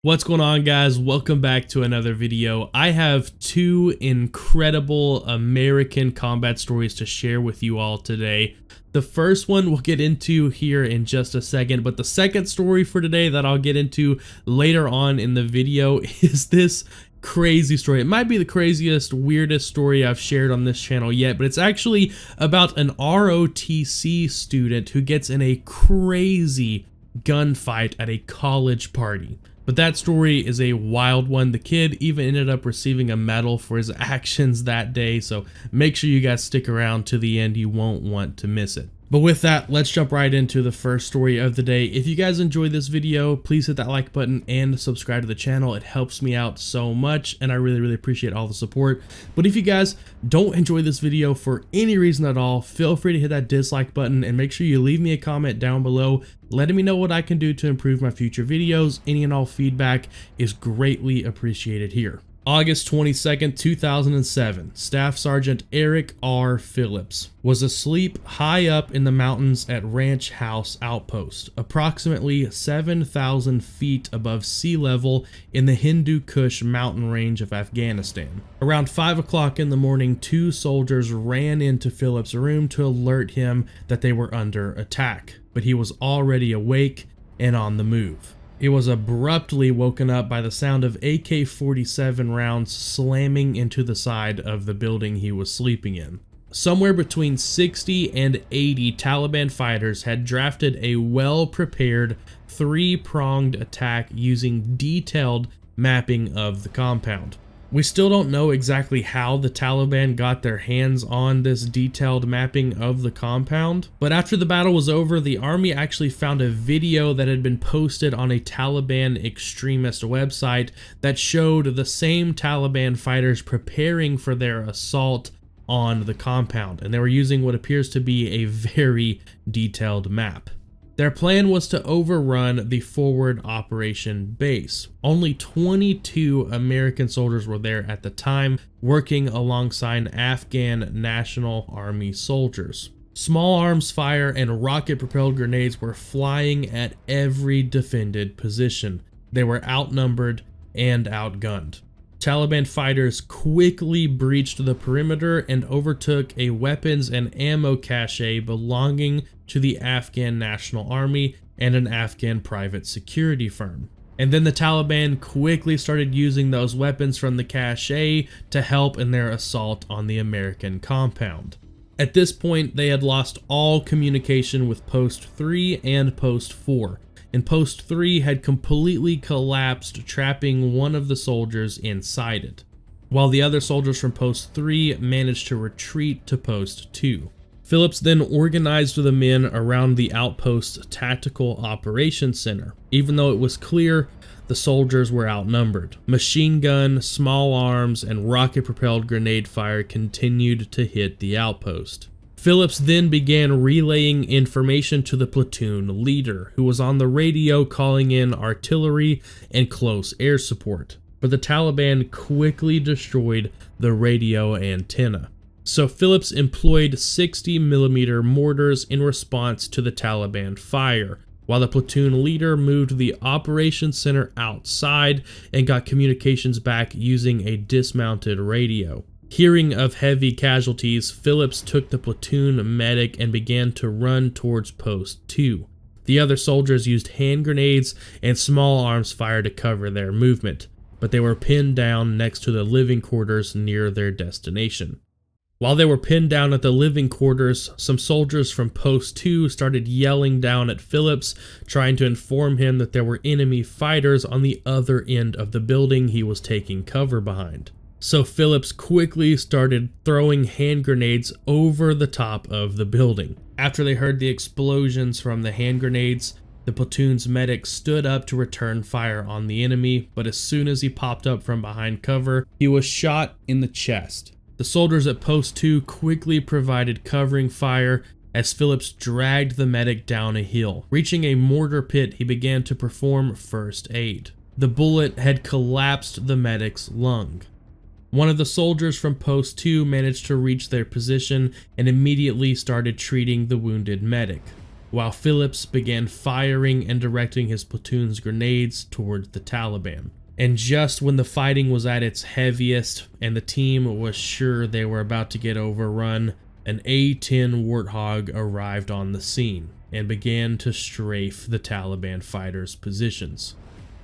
What's going on, guys? Welcome back to another video. I have two incredible American combat stories to share with you all today. The first one we'll get into here in just a second, but the second story for today that I'll get into later on in the video is this crazy story. It might be the craziest, weirdest story I've shared on this channel yet, but it's actually about an ROTC student who gets in a crazy gunfight at a college party. But that story is a wild one. The kid even ended up receiving a medal for his actions that day, so make sure you guys stick around to the end. You won't want to miss it. But with that, let's jump right into the first story of the day. If you guys enjoyed this video, please hit that like button and subscribe to the channel. It helps me out so much, and I really appreciate all the support. But if you guys don't enjoy this video for any reason at all, feel free to hit that dislike button and make sure you leave me a comment down below letting me know what I can do to improve my future videos. Any and all feedback is greatly appreciated here. August 22nd, 2007, Staff Sergeant Eric R. Phillips was asleep high up in the mountains at Ranch House Outpost, approximately 7,000 feet above sea level in the Hindu Kush mountain range of Afghanistan. Around 5 o'clock in the morning, two soldiers ran into Phillips' room to alert him that they were under attack, but he was already awake and on the move. He was abruptly woken up by the sound of AK-47 rounds slamming into the side of the building he was sleeping in. Somewhere between 60 and 80 Taliban fighters had drafted a well-prepared, three-pronged attack using detailed mapping of the compound. We still don't know exactly how the Taliban got their hands on this detailed mapping of the compound, but after the battle was over, the army actually found a video that had been posted on a Taliban extremist website that showed the same Taliban fighters preparing for their assault on the compound, and they were using what appears to be a very detailed map. Their plan was to overrun the forward operation base. Only 22 American soldiers were there at the time, working alongside Afghan National Army soldiers. Small arms fire and rocket-propelled grenades were flying at every defended position. They were outnumbered and outgunned. Taliban fighters quickly breached the perimeter and overtook a weapons and ammo cache belonging to the Afghan National Army and an Afghan private security firm. And then the Taliban quickly started using those weapons from the cache to help in their assault on the American compound. At this point, they had lost all communication with Post 3 and Post 4. And Post 3 had completely collapsed, trapping one of the soldiers inside it, while the other soldiers from Post 3 managed to retreat to Post 2. Phillips then organized the men around the outpost's Tactical Operations Center, even though it was clear the soldiers were outnumbered. Machine gun, small arms, and rocket-propelled grenade fire continued to hit the outpost. Phillips then began relaying information to the platoon leader, who was on the radio calling in artillery and close air support. But the Taliban quickly destroyed the radio antenna. So Phillips employed 60mm mortars in response to the Taliban fire, while the platoon leader moved the operations center outside and got communications back using a dismounted radio. Hearing of heavy casualties, Phillips took the platoon medic and began to run towards Post 2. The other soldiers used hand grenades and small arms fire to cover their movement, but they were pinned down next to the living quarters near their destination. While they were pinned down at the living quarters, some soldiers from Post 2 started yelling down at Phillips, trying to inform him that there were enemy fighters on the other end of the building he was taking cover behind. So Phillips quickly started throwing hand grenades over the top of the building. After they heard the explosions from the hand grenades, the platoon's medic stood up to return fire on the enemy, but as soon as he popped up from behind cover, he was shot in the chest. The soldiers at Post 2 quickly provided covering fire as Phillips dragged the medic down a hill. Reaching a mortar pit, he began to perform first aid. The bullet had collapsed the medic's lung. One of the soldiers from Post 2 managed to reach their position and immediately started treating the wounded medic. while Phillips began firing and directing his platoon's grenades towards the Taliban. And just when the fighting was at its heaviest and the team was sure they were about to get overrun, an A-10 Warthog arrived on the scene and began to strafe the Taliban fighters' positions.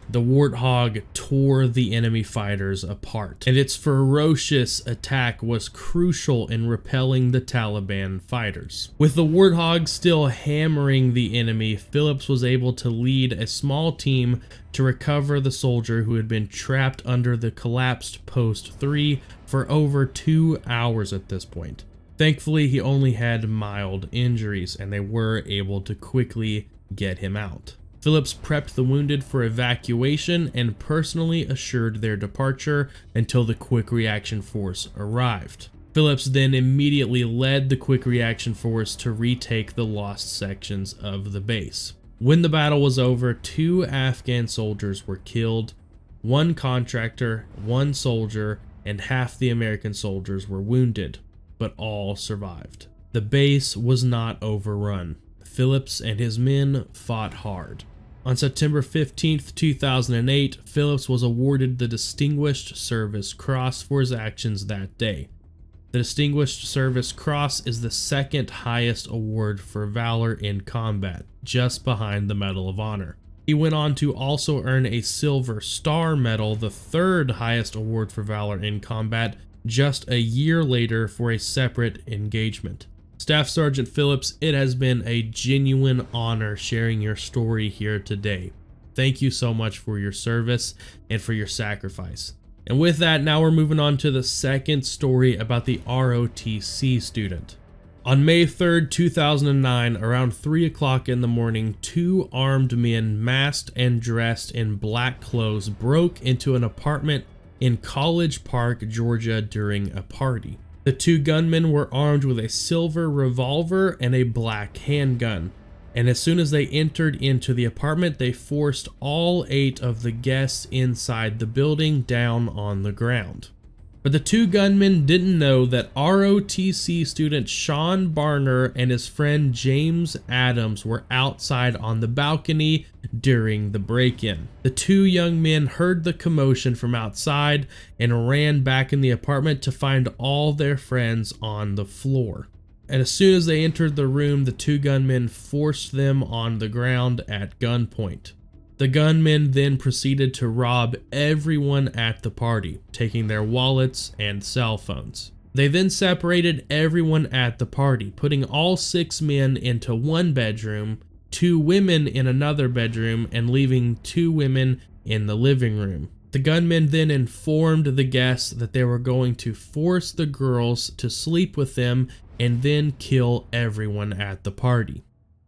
The Warthog tore the enemy fighters apart, and its ferocious attack was crucial in repelling the Taliban fighters. With the Warthog still hammering the enemy, Phillips was able to lead a small team to recover the soldier who had been trapped under the collapsed Post 3 for over 2 hours at this point. Thankfully, he only had mild injuries, and they were able to quickly get him out. Phillips prepped the wounded for evacuation and personally assured their departure until the Quick Reaction Force arrived. Phillips then immediately led the Quick Reaction Force to retake the lost sections of the base. When the battle was over, 2 Afghan soldiers were killed, 1 contractor, 1 soldier, and half the American soldiers were wounded, but all survived. The base was not overrun. Phillips and his men fought hard. On September 15, 2008, Phillips was awarded the Distinguished Service Cross for his actions that day. The Distinguished Service Cross is the 2nd highest award for valor in combat, just behind the Medal of Honor. He went on to also earn a Silver Star Medal, the 3rd highest award for valor in combat, just a year later for a separate engagement. Staff Sergeant Phillips, it has been a genuine honor sharing your story here today. Thank you so much for your service and for your sacrifice. And with that, now we're moving on to the second story about the ROTC student. On May 3rd, 2009, around 3 o'clock in the morning, 2 armed men masked and dressed in black clothes broke into an apartment in College Park, Georgia during a party. The 2 gunmen were armed with a silver revolver and a black handgun, and as soon as they entered into the apartment, they forced all 8 of the guests inside the building down on the ground. But the 2 gunmen didn't know that ROTC student Sean Barner and his friend James Adams were outside on the balcony during the break-in. The 2 young men heard the commotion from outside and ran back in the apartment to find all their friends on the floor. And as soon as they entered the room, the 2 gunmen forced them on the ground at gunpoint. The gunmen then proceeded to rob everyone at the party, taking their wallets and cell phones. They then separated everyone at the party, putting all 6 men into one bedroom, 2 women in another bedroom, and leaving 2 women in the living room. The gunmen then informed the guests that they were going to force the girls to sleep with them and then kill everyone at the party.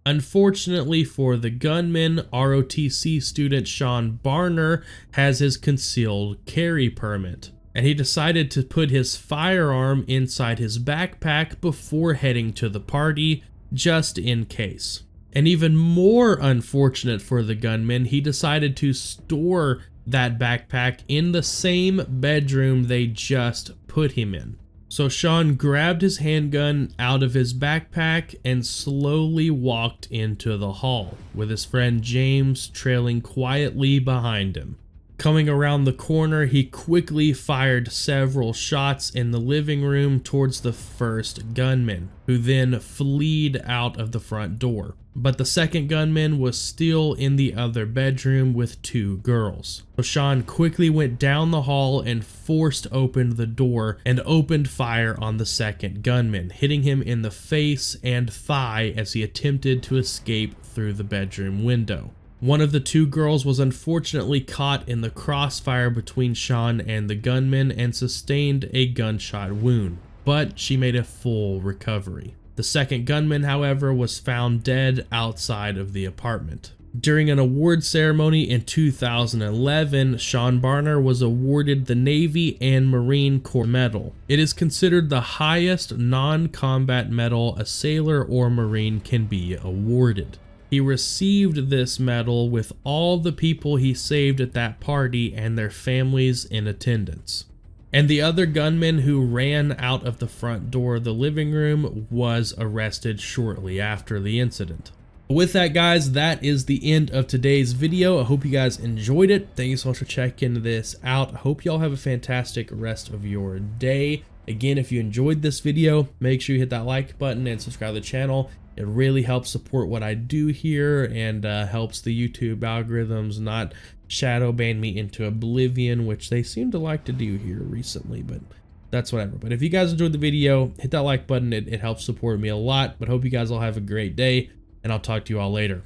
Unfortunately for the gunman, ROTC student Sean Barner has his concealed carry permit, and he decided to put his firearm inside his backpack before heading to the party, just in case. And even more unfortunate for the gunman, he decided to store that backpack in the same bedroom they just put him in. So Sean grabbed his handgun out of his backpack and slowly walked into the hall, with his friend James trailing quietly behind him. Coming around the corner, he quickly fired several shots in the living room towards the first gunman, who then fled out of the front door. But the second gunman was still in the other bedroom with 2 girls. So Sean quickly went down the hall and forced open the door and opened fire on the second gunman, hitting him in the face and thigh as he attempted to escape through the bedroom window. One of the 2 girls was unfortunately caught in the crossfire between Sean and the gunman and sustained a gunshot wound, but she made a full recovery. The second gunman, however, was found dead outside of the apartment. During an award ceremony in 2011, Sean Barner was awarded the Navy and Marine Corps Medal. It is considered the highest non-combat medal a sailor or Marine can be awarded. He received this medal with all the people he saved at that party and their families in attendance. And the other gunman who ran out of the front door of the living room was arrested shortly after the incident. With that, guys, that is the end of today's video. I hope you guys enjoyed it. Thank you so much for checking this out. I hope y'all have a fantastic rest of your day. Again, if you enjoyed this video, make sure you hit that like button and subscribe to the channel. It really helps support what I do here and helps the YouTube algorithms not shadow ban me into oblivion, which they seem to like to do here recently, but that's whatever. But if you guys enjoyed the video, hit that like button. It helps support me a lot. But hope you guys all have a great day, and I'll talk to you all later.